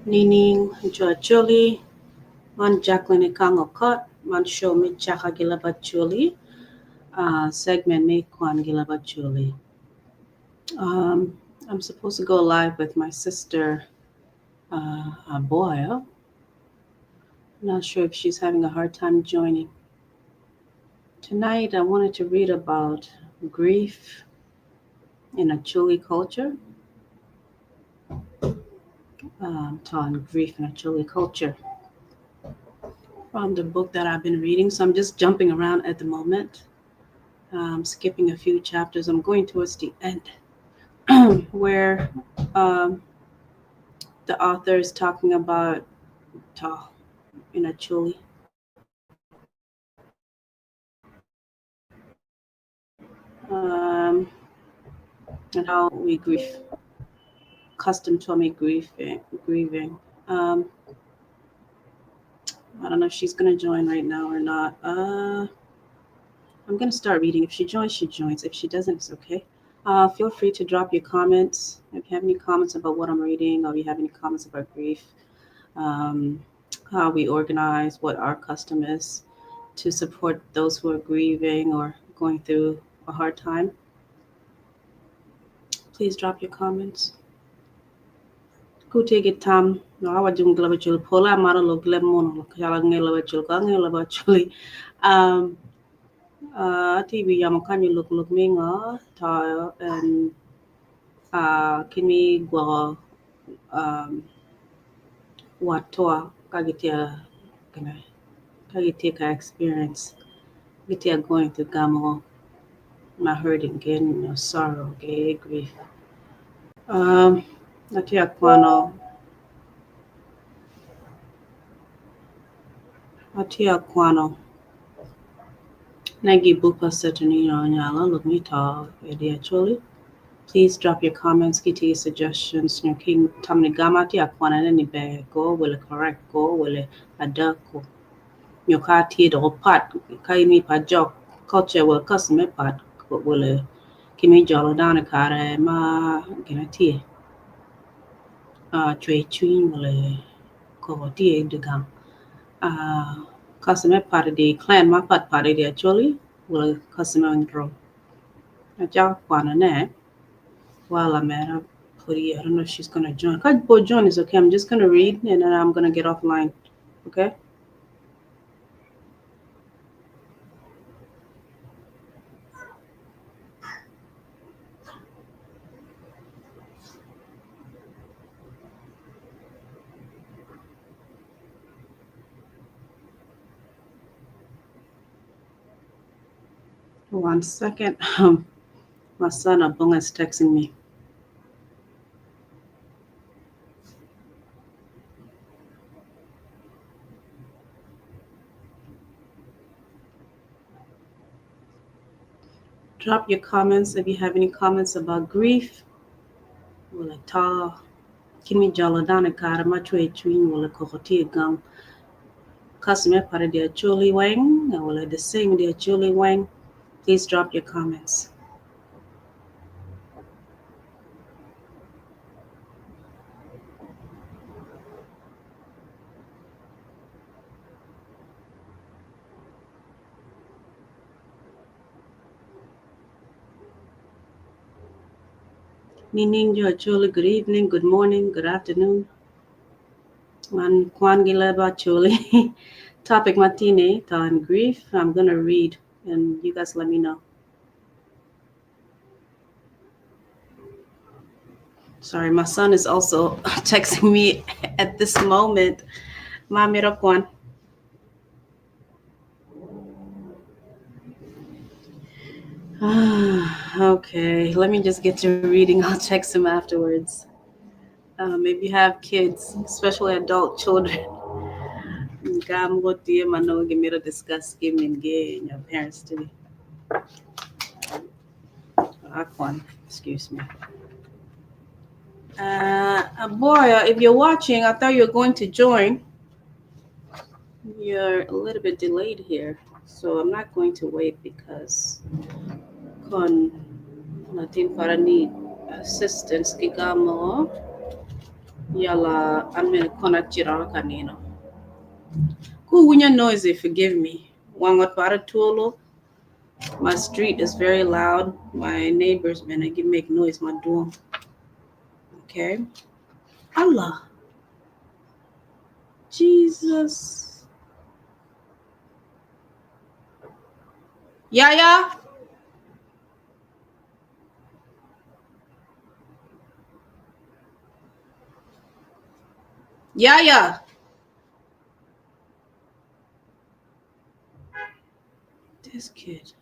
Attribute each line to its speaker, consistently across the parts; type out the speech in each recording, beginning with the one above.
Speaker 1: Nining Joacholi, man Jacqueline Kangokot, man show me Chaka Betweeen, segment me Kwan Betweeen. Um, I'm supposed to go live with my sister, Boya. Not sure if she's having a hard time joining. Tonight, I wanted to read about grief in Acholi culture, on grief in Acholi culture from the book that I've been reading. So I'm just jumping around at the moment, skipping a few chapters. I'm going towards the end where um, the author is talking about ta in Acholi. Um, and how we grieve, accustomed to me grieving. I don't know if she's gonna join right now or not. I'm gonna start reading. If she joins, she joins. If she doesn't, it's okay. Feel free to drop your comments. If you have any comments about what I'm reading, or if you have any comments about grief, um, how we organize, what our custom is to support those who are grieving or going through a hard time, please drop your comments. Ku take it time. No, I was doing global pola maro glemon kala ngela chul ka ngela chuli. Um TV yam kan you look me nga ta and kini gwa what to kagitia kana kagitia ka experience gitia going through gamo my hurting again, sorrow, okay, grief. Natia kwano, atia kwano. Nagi bupa setani nyala look me ta actually. Please drop your comments, kiti suggestions, king tamni gamati akwana ni be go will correct go will adako. Nyokati do pat kaimi pa jok culture will custom pat will kimi jolo down a kare ma genati. Chui chui will ko tie de gam. Customer party the clan ma pat party the actually will customer intro. A job one ne while I'm at her I don't know if she's gonna join. Can't both join is okay. I'm just gonna read and then I'm gonna get offline. Okay? One second. My son Abung is texting me. Drop your comments if you have any comments about grief. Wala ta kimi jaladana karama chwe chwin wala kokoti gam. Customer party the actually wang wala the same the actually wang. Please drop your comments. Meaning you actually good evening, good morning, good afternoon. Man Kwan Leb Acholi. Topic Matine on grief. I'm gonna read and you guys let me know. Sorry, my son is also texting me at this moment. Mamira Kwan. Okay, let me just get to reading. I'll text him afterwards. If you have kids, especially adult children, I'm going to discuss giving your parents to me. Aquan, excuse me. Boy, if you're watching, I thought you were going to join. You're a little bit delayed here, so I'm not going to wait because con natin para need assistance kigamo. Yala, I'm gonna connect Chira Canino. Ku winya noisy, forgive me. Wangot para tuolo. My street is very loud. My neighbors, man, I can make noise, my door. Okay. Allah. Jesus. Yaya. Yaya. This kid.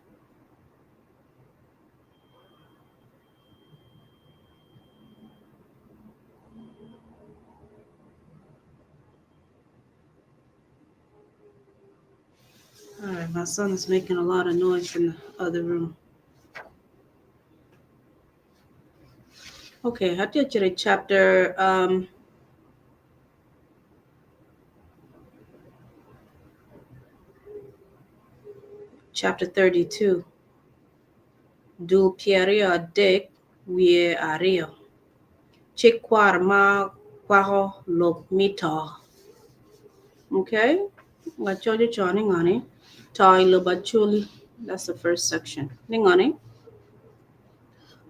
Speaker 1: All right, my son is making a lot of noise in the other room. Okay, I did you chapter 32. Dul Pieria Dick Wie Ario. Chikwar ma kwaho lok mito. Okay? Wachojo cho ningani. Tai lobachuli. That's the first section. Ningani.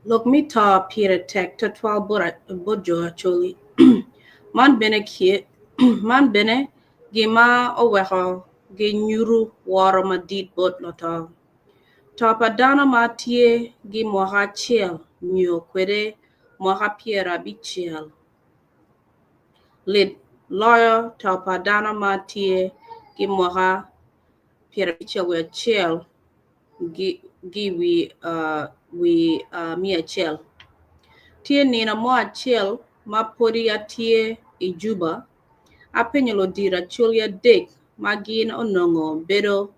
Speaker 1: Lok mito pira tek tatwal bojo acholi. Man bene kit. Man bene gima oweho ge nyuru waro madit bot lota. Tapadana matie gi moha chiel nyo kwede moha piera bichiel. Lid lawyer tapadana matie gi moha piera bichiel we chiel gi mi chiel. Tie nina mo chiel ma podi atie I juba apenyolo dira chulia dik magin onongo bedo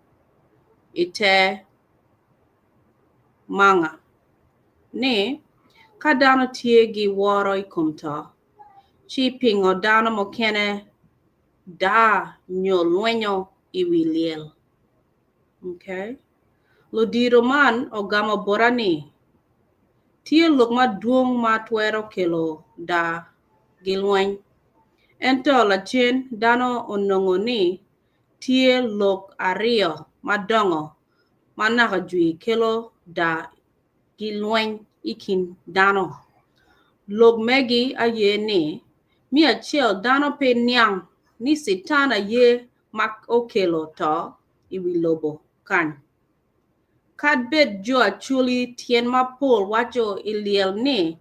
Speaker 1: ite manga. Ne ka dano tie gi woro I kumta. Chi pingo dano mokene da nyo luenyo I wiliel. Okay? Lodiro man ogama borani. Tie luk ma duong ma tuero kelo da gilweny. Ento la chen dano onongo ni tie luk ario madongo manaka jui kelo da gilweny ikin dano. Log megi aye ni mi achiel dano pe niang ni sitan aye mak okelo to iwi lobo kan. Kad bet jo achuli tien mapol wacho iliel ni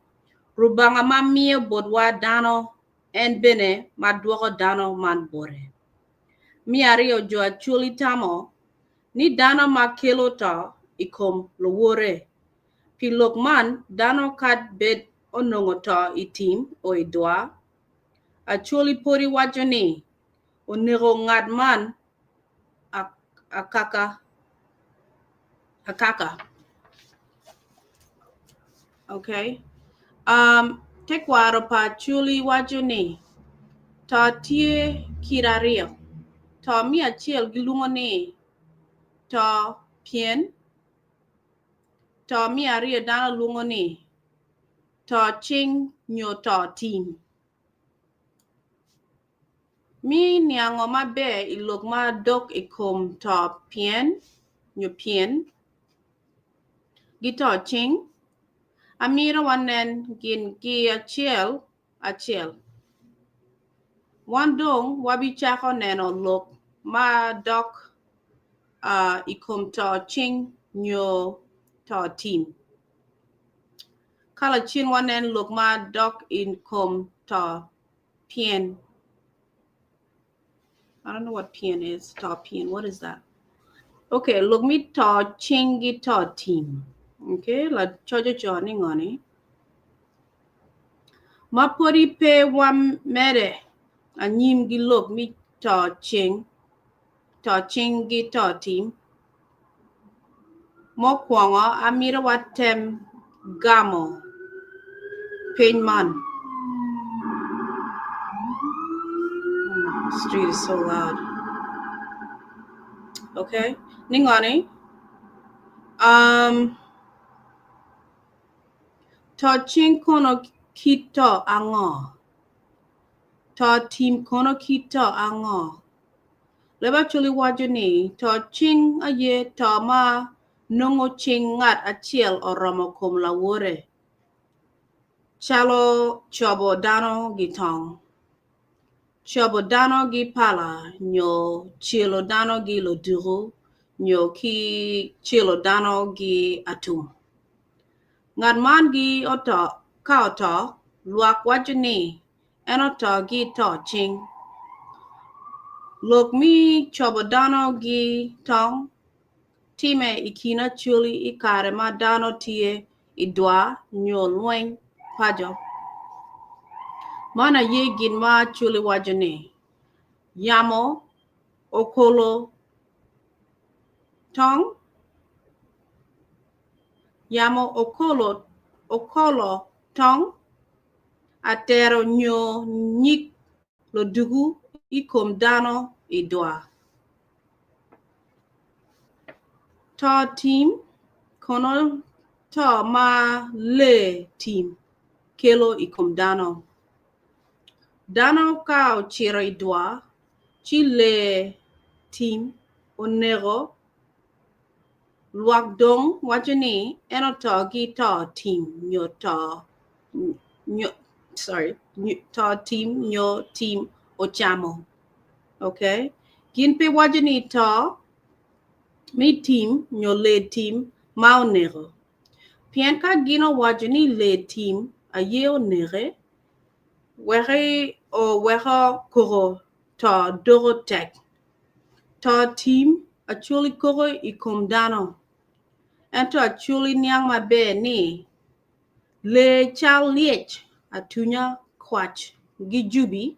Speaker 1: rubanga mamie bodwa dano en bene madwoko dano man bore. Mi ario jo achuli tamo ni dano makelo to ikom lowore. Pilok man dano kad bet onongo to itim o idwa. Acholi pori wacho ni onego ng'at man akaka. Okay. Tekwaro pa chuli wacho ni to tie kirario. To mi achiel giluongo ni to pien. To mi ario dano luongo ni to ching nyo to tim. Mi niango mabe ilok ma dok ikom to pien, nyo pien, gito ching, amira wanen gin gi achiel. Wandong wabi chako neno lok ma dok ikom to ching nyo to tim. Kala chin wanen lok ma dok ikom to pien. I don't know what pien is. To pien, what is that? Okay, look me to chingi to team. Okay, la chojo choni ngoni. Mapori pe wam mere. Anyim gi look me to chingi to team. Mo kwanga amira watem gamo. Pain man. The street is so loud. Okay, ningoni. To ching kono kito ango. to team kono ki to ango. Leb Acholi wacho ni to ching aye to ma nongo ching ngat achiel oromo kuom lawore. Chalo chobo dano gi tong. Chobo dano gi pala nyo chielo dano gi loduro nyo ki chielo dano gi atum. Ngat man gi oto ka oto luak wacho ni en oto gi to ching. Lok mi chobo dano gi tong time ikina Acholi ikare ma dano tie idwa nyo lweny pajo. Mana ye gin ma Acholi wacho ni yamo okolo tong yamo okolo tong atero nyo nyik lodugu ikom dano idwa. To team kono to ma le team kelo ikom dano. Dano ka ochiro idwa chi le team onego luak dong wacho ni eno to gi to team to team nyo team ochamo. Okay? Gin pe wacho ni to mi team nyo le team ma onego. Pien ka gino wacho ni le team aye onege weho koro to dogo tek. To team Acholi koro ikom dano. Ento Acholi niang mabe ni le chal liech atunya kwach gi jubi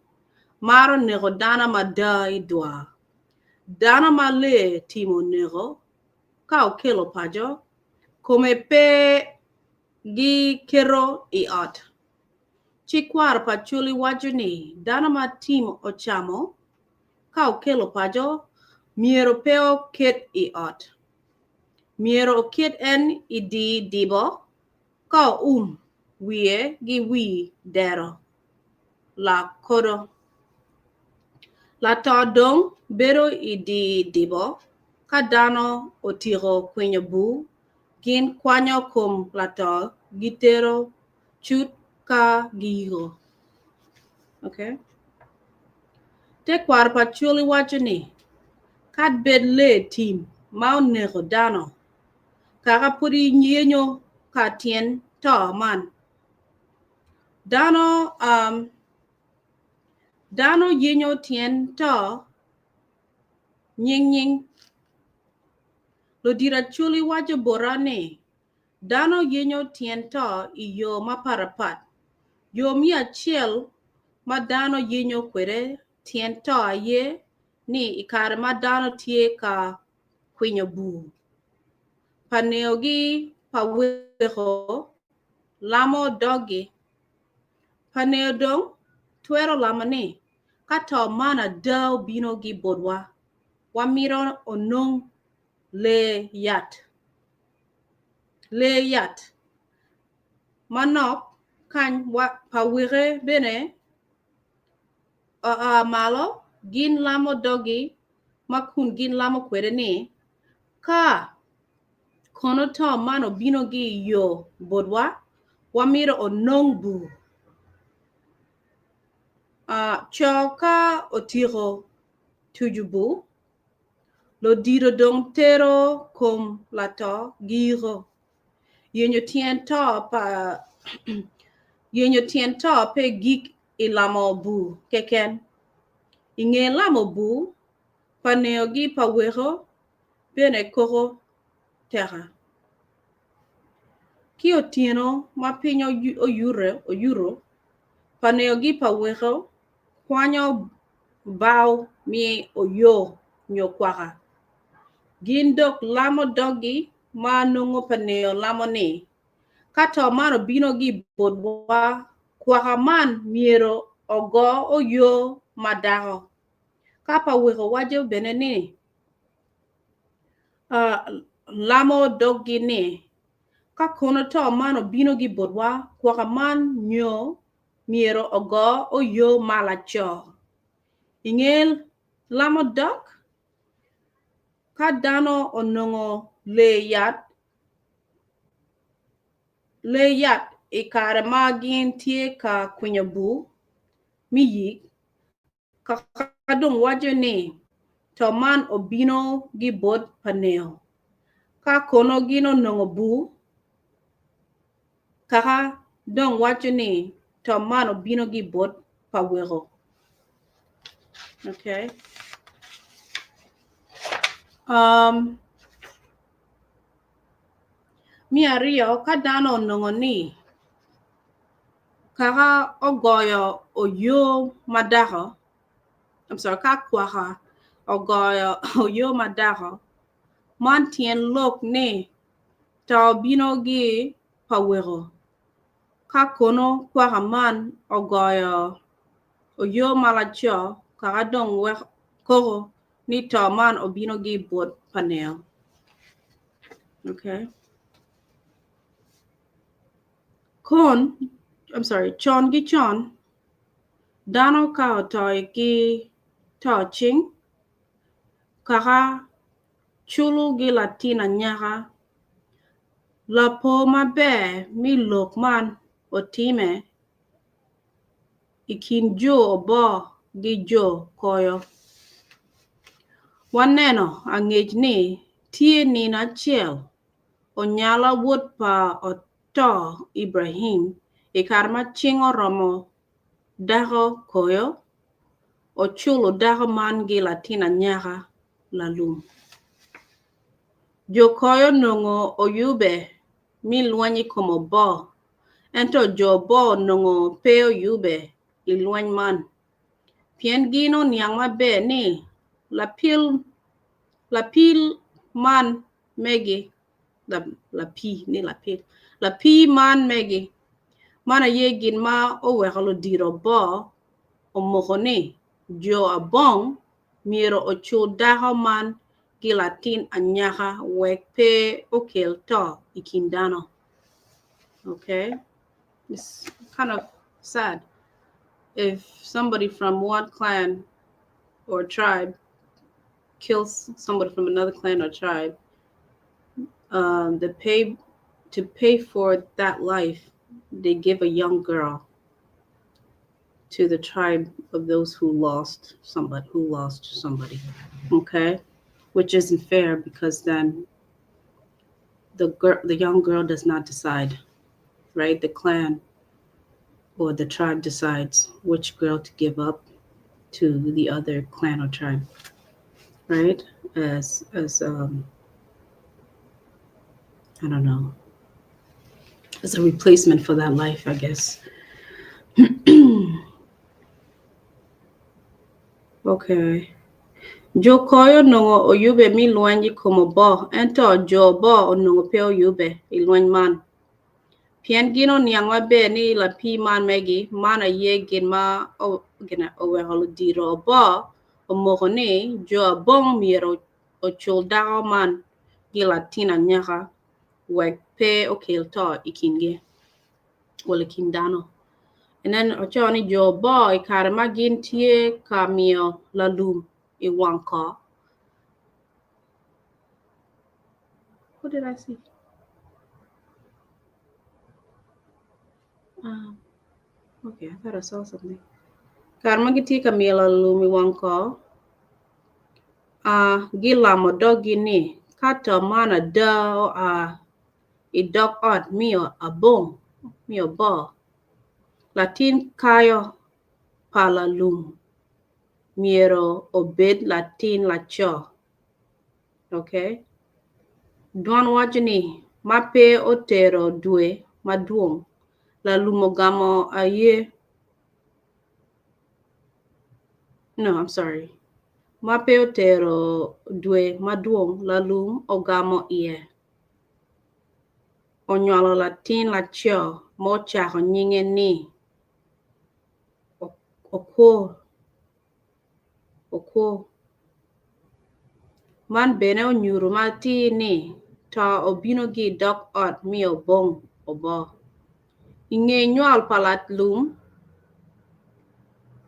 Speaker 1: maro nego dana mada idwa. Dana ma le timo nego ka okelo pajo kome pe gi kero i ot. Chikwar pa Acholi wacho ni dana ma tim ochamo ka okelo pajo miero peo ket i ot. Miero oket en idi dibo ka wiye gi wi dero la kodo. La to dong bedo idi dibo ka dano otiro kwenyo bu gin kwanyo kum la to gitero chut ka gigo. Okay? Te kwar pa Acholi wacho ni kat bed le team ma onego dano kaka pudi nyenyo ka tien to man. Dano yenyo tien to nying. Lodira Acholi wacho borane dano yenyo tien to iyo maparapat. Yo mi achiel ma dano yenyo kwere tien to aye ni ikare ma dano tie ka kwinyo bu. Paneo gi pawero lamo dogi. Paneo dong twero lamo ni kato mana dao bino gi bodwa. Wamiro onong le yat. Le yat. Manok kany pawere bene malo gin lamo dogi makun gin lamo kwere ni ka kono to mano bino gi yo bodwa wamiro onong bu. Choka otiro tujubu lodiro dong tero kom lato giro. Yenyo tien to pe gik ilamo bu keken. Inge lamo bu paneo gi pawero bene koro terra. Ki otieno ma pinyo oyuro paneo gi pawero kwanyo bao mi oyo nyokwaka. Gindok lamo dogi ma nungo paneo lamo ni. Kato mano bino gi bodwa kwaka man miero ogo oyo madaro. Kapa wero wajo bene ni lamo dogi ni ka kono to mano bino gi bodwa kwaka man nyo miero ogo oyo malacho. Ingel lamo dok kadano onongo leyat ikare magin tie ka kunyabu miyi kakadung wajoni toman obino gibot paneo ka kono gino nongo bu kaka dong wajoni toman obino gibot pawero. Okay. Mi ario kadano nongo ni kaka ogoyo oyo madaho. I'm sorry, kakwaha ogoyo oyo madaho. Man tien lok ni ta obino gi pawero. Kakono kwaha man ogoyo oyo malacho kaka dong koro ni ta man obino gi bot panel. Okay. Chon gi chon, dano ka otoy gi touching, kaka chulu gi latina nyaka, lapo mabe mi lok man otime, ikin jo obo gi jo koyo. Waneno angej ni tie nina chiel, onyala wot pa oto Ibrahim, ikarma chingo romo dako koyo, ochulo dako man gi latina nyaka lalum. Jo koyo nongo oyube mi luanyi komo bo, ento jo bo nongo pe oyube iluany man. Pien gino niang mabe ni lapil man megi, lapi man megi, mana yegin ma owekalo diro bo, omoko ni jo abong miro ochul dako man gi latin anyaka wek pe okel to ikindano. Okay? It's kind of sad if somebody from one clan or tribe kills somebody from another clan or tribe. To pay for that life, they give a young girl to the tribe of those who lost somebody. Okay? Which isn't fair because then the young girl does not decide, right? The clan or the tribe decides which girl to give up to the other clan or tribe, right? As I don't know, as a replacement for that life, I guess. Okay. Jo koyo nongo oyube mi luanyi komo bo, ento jo bo onongo pe oyube iluany man. Pien gino niang mabe ni lapi man megi, mana ye gin ma oweholo diro bo, omoko ni jo abong miro ochul dako man gi latina nyaka wek pe okel to ikinge wala kindano. And then ochoni jo bo ikare magin tie kamio lalum iwanko. What did I see? Okay, I thought I saw something. Karma giti kamio lalum iwanko. Gilamo dogi ni kata mana da idok ot mio abong mio bo. Latin kayo palalum miero obed Latin lacho. Okay? Duan wajini mape otero dwe maduong lalumogamo aye. No, I'm sorry. Mape otero dwe maduong lalum ogamo iye. Onyalo Latin lacho mochako nyinge ni okwo. Man bene onyuro mati ni ta obino gi dok ot mi obong obo. Inge nyual palat lum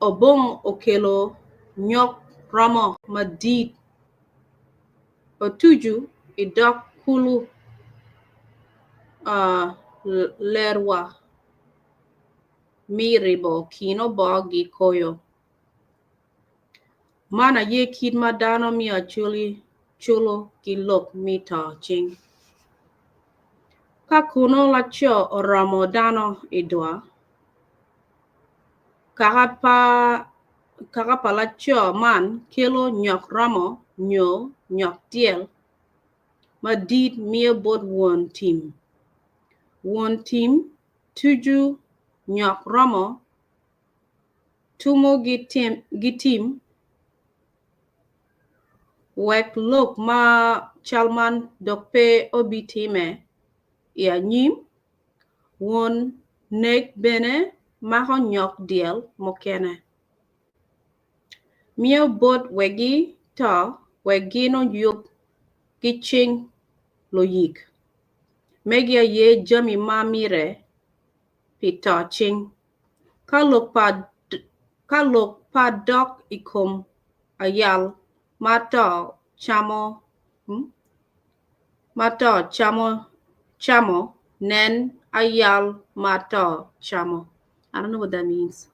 Speaker 1: Obong okelo nyok ramo madid otuju idok kulu lerwa miribo kino bogi koyo. Mana ye kid madano mi achuli chulo kilok mita ching. Kakuno lacho oramo dano idwa. Kakapa lacho man kilo nyok ramo nyok tiel. Madid mia bot one team. One team tuju nyok ramo tumo gitim wek lok ma chalman dokpe obitime ya nyim won nek bene maho nyok diel mokene. Mia bot wegi to wegi no yuk giching lo yik. Megia ye jami mamire pita ching. Kalok pa dok ikom ayal mato chamo nen ayal mato chamo. I don't know what that means.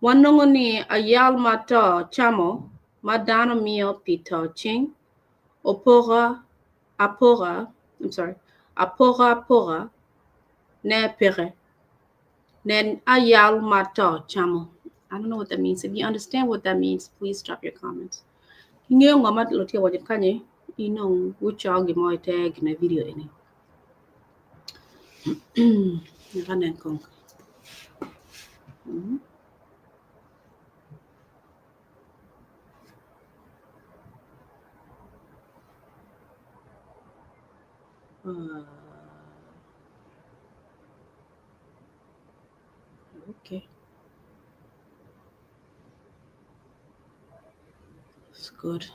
Speaker 1: Wanongoni ayal mato chamo madano mio pito ching apora ne pere nen ayal mato chamo. I don't know what that means. If you understand what that means, please drop your comments. Ngeo ngamat lotia wajib kanye inong wucho gimo ite gina video ini. Nakanen kong. Okay. That's good.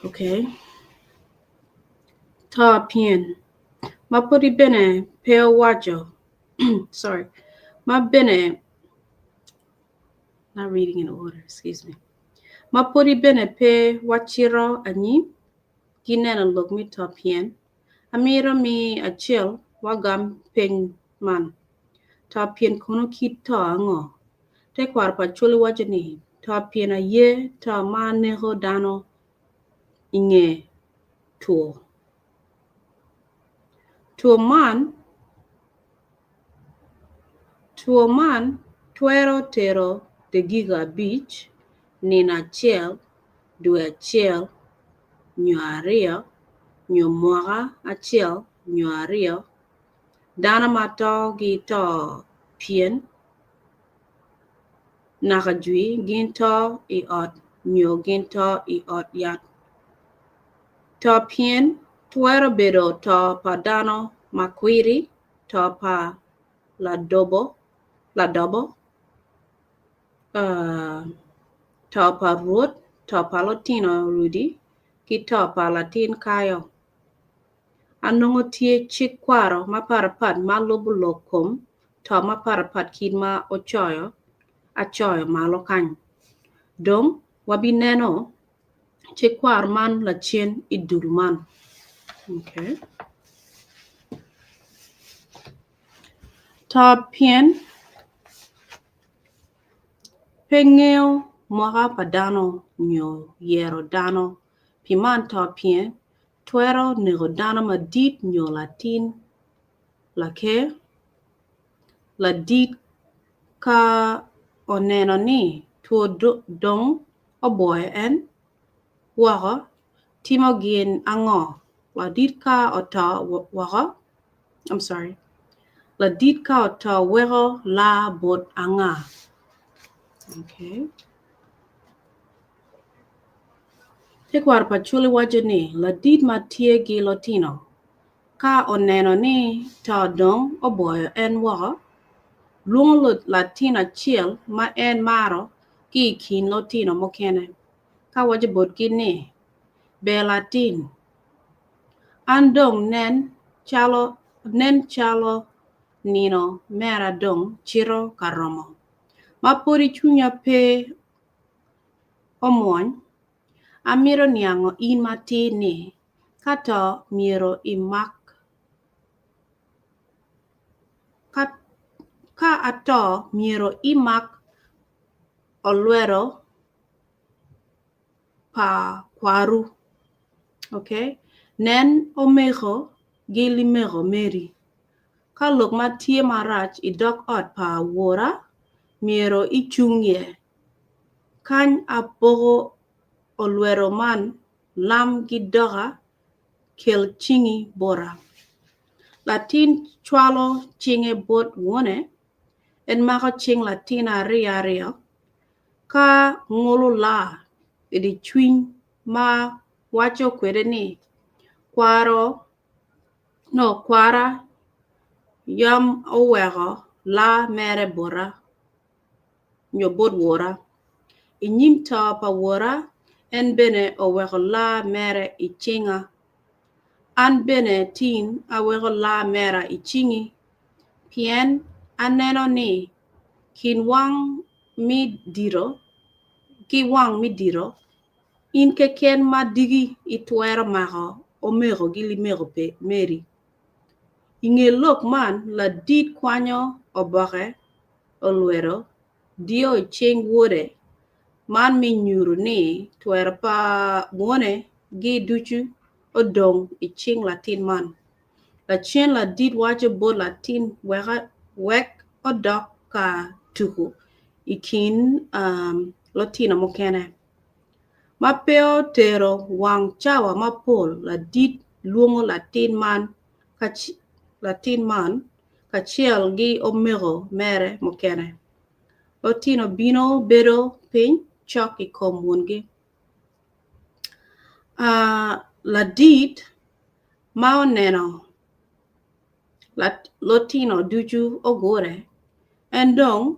Speaker 1: Okay. Ta pien. Mapuri bene peo wajo. Sorry. Ma bene. Not reading in order. Excuse me. Mapuri bene pe wachiro anyi. Ginena look me ta pien. Amira mi achil wagam pen man. Ta pien kono kit ta ngo. Te kwar pa chuli wajani. Ta pien a ye ta ma neho dano inge tuo. Tuo man tuero tero de giga beach nina chiel due chiel nyuario nyumwaga achiel nyuario dana mato gito pien nakajui ginto I ot nyo ginto I ot yat to pien tuero bedo to padano makwiri to pa la dobo topa ruot topa latino rudi ki topa latin kayo anongo tie chik kwaro maparapat malubu lokom to maparapat kid ma achoyo malo kany dong wabineno chik kwar man lachien idul man. Okay. Ta pien pengeo mwaka padano nyo yero dano piman ta pien tuero nego dano madit nyo latin lake la dit ka oneno ni tuo dong oboy en waka timo gin ango la dit ka ota waka la dit ka ota wero la bot anga. Okay. Tekwar pachuli wajani la dit matie gi Latino. Ka oneno ni ta dong oboyo en waka luong Latina chiel ma en maro ki kin Latino mokene. Ka wajibot gini be Latin. Andong nen chalo nen chalo nino mera dong chiro karomo. Mapuri chunya pe omuony, amiro niang'o in matin ni, kato miero imak ka ato miero imak olwero pa kwaru. Okay? Nen omeko gi limeko meri. Ka lok matie marach idok ot pa wuora, miero ichung'ye. Kany apogo olwero man lam gi doga kel chingi bora. Latin chwalo chinge bot wuone, en mako ching latin ariyo ka ngolo la idi chwiny ma wacho kwede ni kwara yam oweko la mere bora nyo bot wuora. Inyim to pa wuora en bene oweko la mere ichinga. An bene tin aweko la mera ichingi. Pien aneno ni ki wang mi diro in keken ma digi itwero mako omeko gi limeko pe meri. Inge lok man la dit kwanyo oboke olwero dio cheng wuode man mi nyuru ni twero pa muone gi duchu odong iching latin man. La chen la dit wacho bo latin wek odok ka tuku ikin Latino mokene. Mapeo tero wang chawa mapol la dit luongo latin man kachiel gi omego mere mokene. Latino bino bedo piny chok I kom wuongi. La dit ma oneno Latino duchu ogore en dong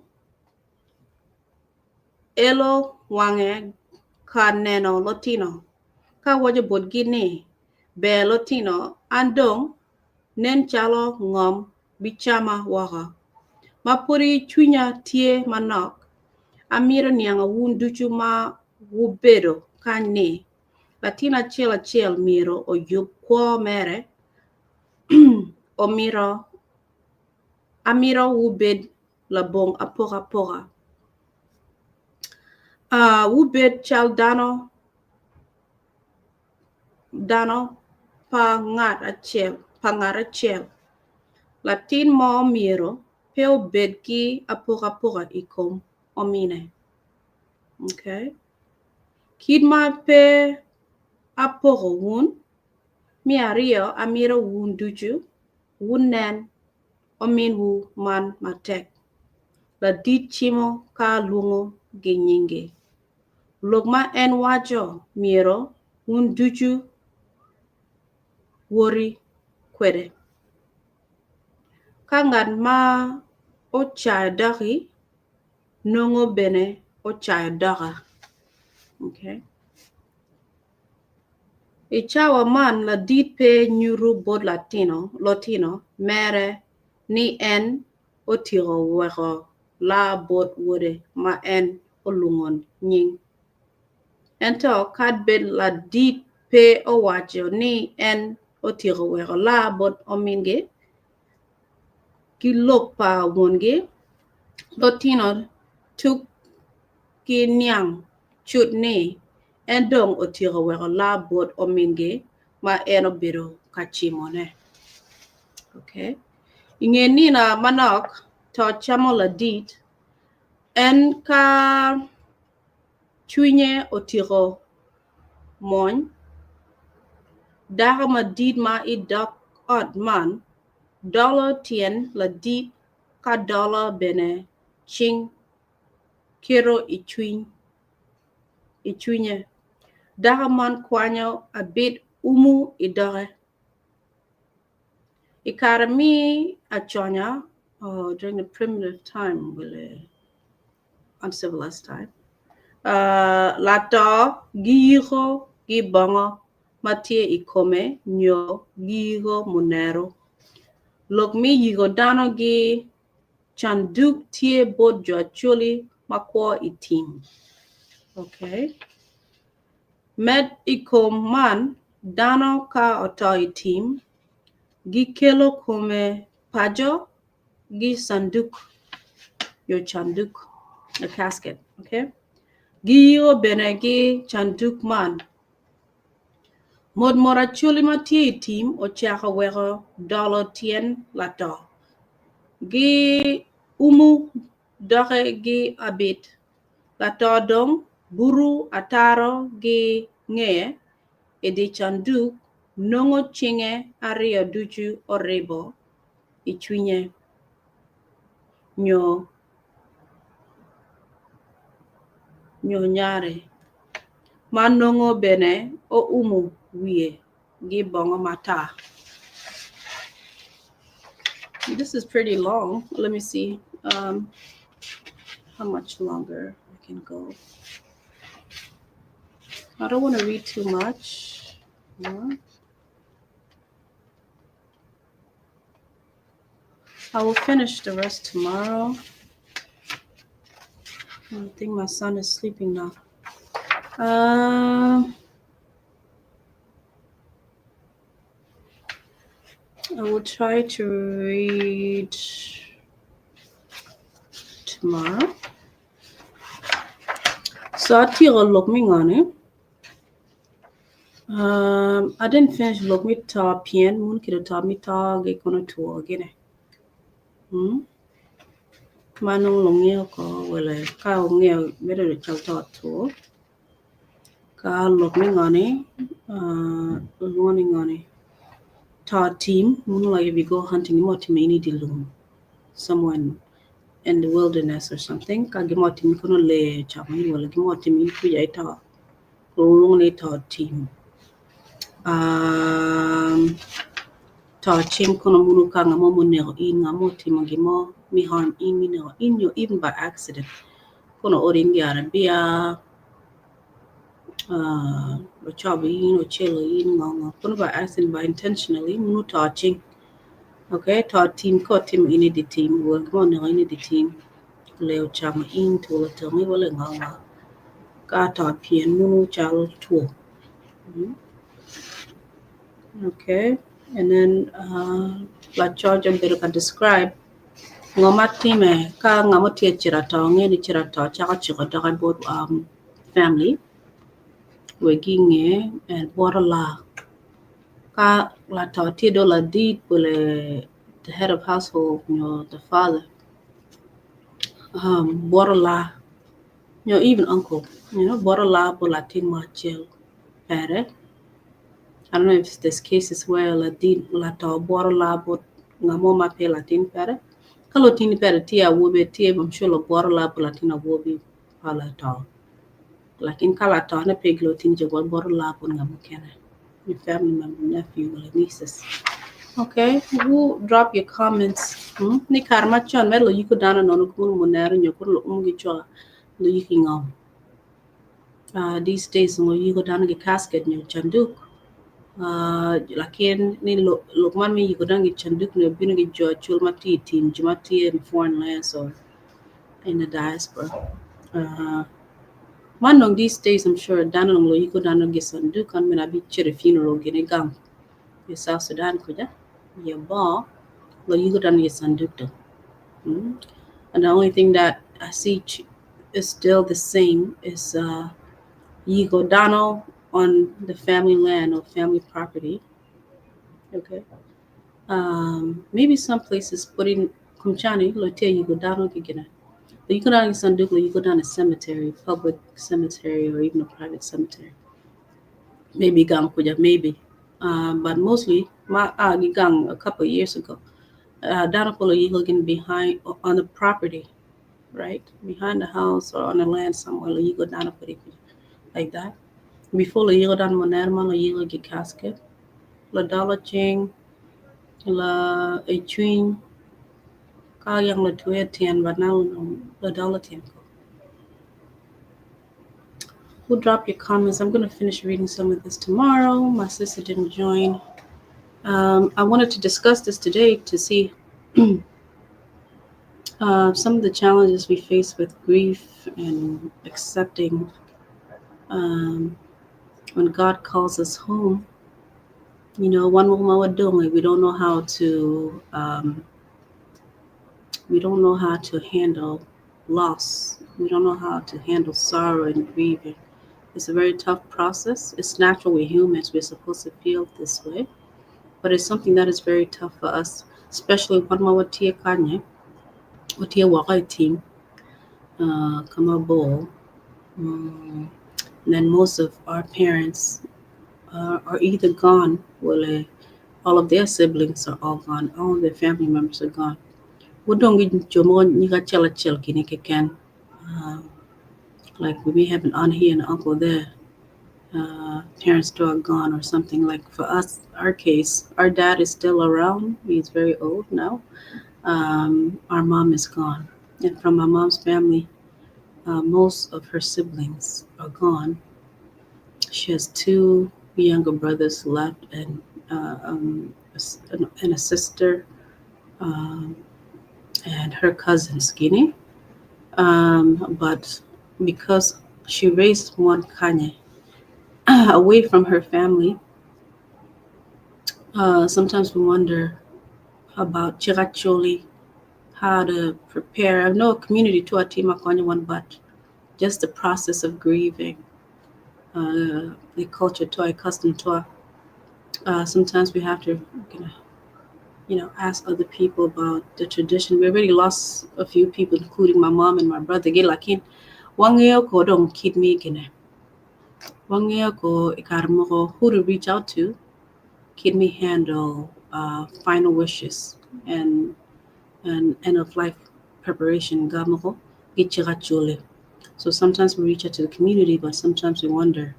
Speaker 1: elo wange ka neno Latino ka wajo bot gini be Latino andong nen chalo ngom bichama waka. Mapuri chunya tie manok amiro niang'o wun duchu ma wubedo kani Latino achiel miro oyub kwo mere amiro wubed labong apoka. Wubed chal dano pa ngat achiel. Latin mo miro peo bed ki apoka ikom omine. Okay? Kid ma pe apoko wun mi ariyo amiro wun duchu wun nen omin wu man matek. La dit chimo ka luongo gi nyinge. Lok ma en wacho miro wun duchu wori kwede. Ka ngat ma ochayo dogi nongo bene ochayo doga. Okay? Ichawa man la dit pe nyuru bot Latino mere ni en otiro weko la bot wuode ma en olungon nying. Ento kad bet la dit pe owacho ni en otiro weko la bot ominge ki lok pa wuonge Latino tuk ki niang chut ni en dong otiro weko la bot ominge ma en obedo kachimone. Okay? Inge nina manok to chamo la dit en ka chunye otiro mony dako ma dit ma idok ot man dolo tien la dit ka dolo bene ching kiro ichunye. Dako man kwanyo abit umu idoge. Ikarami achonya during the primitive time, uncivilized time. Lato gi yiko gi bongo matie ikome nyo gigo monero. Lok mi yigo dano gi chanduk tie bod jo Acholi makwo itim. Okay. Med ikom man dano ka oto itim gi kelo kome pajo gi sanduk your chanduk, a casket, okay? Giyo benegi chanduk man. Mod mora chuli mati team o chaka wego $10 lato. Gi umu doge gi abit lato dong buru ataro gi ngeye edi chanduk nongo chinge ario duchu orebo ichwinye nyo nyare. Manongo bene o umu wie gi bongo mata. This is pretty long. Let me see how much longer I can go. I don't want to read too much. No. I will finish the rest tomorrow. I think my son is sleeping now. I will try to read tomorrow. So I tiro look me on it. I didn't finish look me ta pien mun kiro ta mi ta ge kono to again. Manong longye ko wala ka ngye better to chal ta to. Ka look me ngani warning ngani. Ta team mun like if you go hunting mo team any dilum someone in the wilderness or something ka gi mo team kono le chami wala gi mo team ku ya ta long le ta team ta chim kono munu ka ngamo mo ne in ngamo team gi mo mi harm in mi no in you even by accident kono orin ya bia lo chabi in o chelo in ngamo kono by accident by intentionally munu ta ching. Okay, ta team ko team ini di team wal ko ne ini di team leo chama in to la tami wala nganga ka ta pien munu chal to. Okay, and then la charge and better can describe ngoma team ka ngamo tie chirata nge ni chirata chaka chika ka both family we ginge and borala ka la ta tie do la deed wala the head of household, the father borala even uncle, borala bolatin machel pere. I don't know if this case is where la din la ta borala bot ngamo ma pe latin pere. Kalotin pere tia wobe tia bam sure borala bolatina wobi pala ta. Lakin kala ta na pe glotin je borala bon ngamo kene. Your family member, nephew, or nieces. Okay, who drop your comments? Ni karma chon melo yiko dana no kuru monero nyokuru umgi chola lo yiki ngam. These days ngo yiko dana ge casket nyo chanduk. Lakin ni lokman mi yiko dana ge chanduk no binu ge jo chulmati team jumati in foreign lands or in the diaspora. Manong these days I'm sure dana lo yiko dana ge sanduk kan mena bi chere funeral gene gam. Your South Sudan kuja. Your bar lo yiko dana ge sanduk to. And the only thing that I see is still the same is Yigo Donald on the family land or family property. Okay. Maybe some places putting Kumchani, Lotte Yigo Donald Gigana. But you go down in Sandukla, you go down a cemetery, public cemetery, or even a private cemetery. Maybe Gang Kuja, maybe. But mostly, my Gang a couple of years ago, Donapolo Yigo behind on the property. Right behind the house or on the land somewhere, you go down like that. Before you go down Monerman, you go get casket, la dollar ching, la a twin, ka yang la tuya tian, but now la dollar tian. Who dropped your comments? I'm going to finish reading some of this tomorrow. My sister didn't join. I wanted to discuss this today to see some of the challenges we face with grief and accepting um, when God calls us home. One woman we're doing, we don't know how to handle loss. We don't know how to handle sorrow and grieving. It's a very tough process. It's natural. We're humans. We're supposed to feel this way, but it's something that is very tough for us, especially when we're kanye, we're team, come a bowl. And then most of our parents are either gone, all of their siblings are all gone, all of their family members are gone. We don't get jomo ni ka chela chel kini ke can. Uh, like we may have an aunt here and an uncle there. Parents still are gone or something. Like for us, our case, our dad is still around. He's very old now. Our mom is gone, and from my mom's family, most of her siblings are gone. She has two younger brothers left, and and a sister, um, and her cousin Skinny. But because she raised one Kanye away from her family, sometimes we wonder about Chiracholi, how to prepare. I know a community to a team one, but just the process of grieving, the culture to a custom to a. Sometimes we have to, ask other people about the tradition. We already lost a few people, including my mom and my brother. Get like in one year ko don't kid me again. One year ko ikarmo who to reach out to. Kid me handle final wishes and end of life preparation. Gamoko gichirachule. So sometimes we reach out to the community, but sometimes we wonder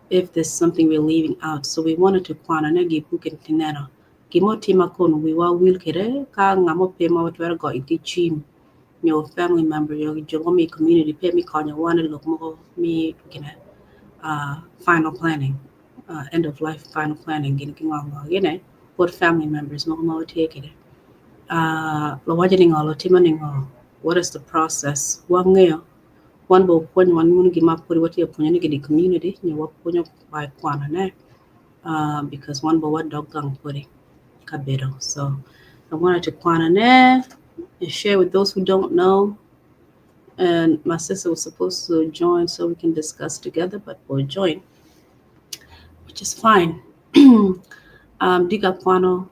Speaker 1: if there's something we're leaving out. So we wanted to kwana na gibuken tinero. Gimo tima kono we wa will kere ka ngamo pema watwera go iti chim. Your family member, your jogomi community, pay me kanya wana look mo me gina final planning, end of life final planning gina kingongo, what family members mo take it. Lo wajaning lo timaning what is the process? Wangeo one bo point one moon give up put what you're putting in the community, you work when you by Kwana, because one bo what dog gang putting cabedo. So I wanted to Kwana and share with those who don't know. And my sister was supposed to join so we can discuss together, but we'll join, which is fine. Diga Kwano,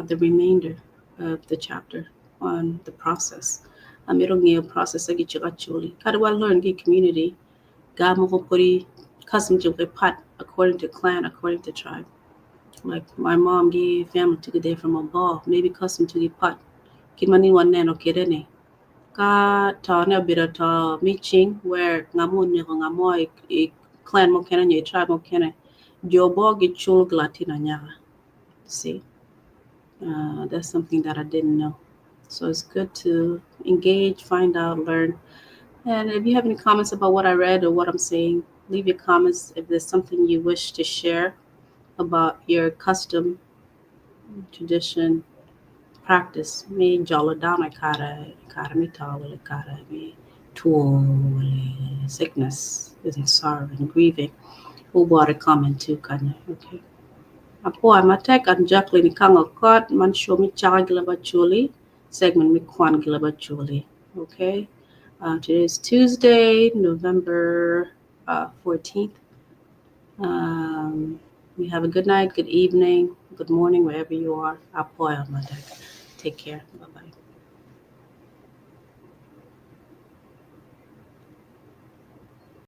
Speaker 1: the remainder of the chapter on the process. Itong process agi chikachuli. Kada wa learn gi community Gamokopuri custom to pat according to clan, according to tribe. Like my mom gave family took a day from a ball, maybe custom to the pot. Kimani one nano kidene. Ka ta na bit of meeting where ngamun ne ngamoy clan mo kena ye tribe mo kena. Jobo get chul glatina nyaga. See, that's something that I didn't know. So it's good to engage, find out, learn. And if you have any comments about what I read or what I'm saying, leave your comments. If there's something you wish to share about your custom, tradition, practice, me jolly down I kara me tall, kara me tool, sickness, and sorrow and grieving. Who bought a comment too, kind of, okay. Apo I'm attack and Jacqueline Kang Kot, man show me chag Julie, segment me kwan Julie. Okay. Today is Tuesday, November 14th. Um, you have a good night, good evening, good morning, wherever you are. Apo my deck. Take care. Bye bye.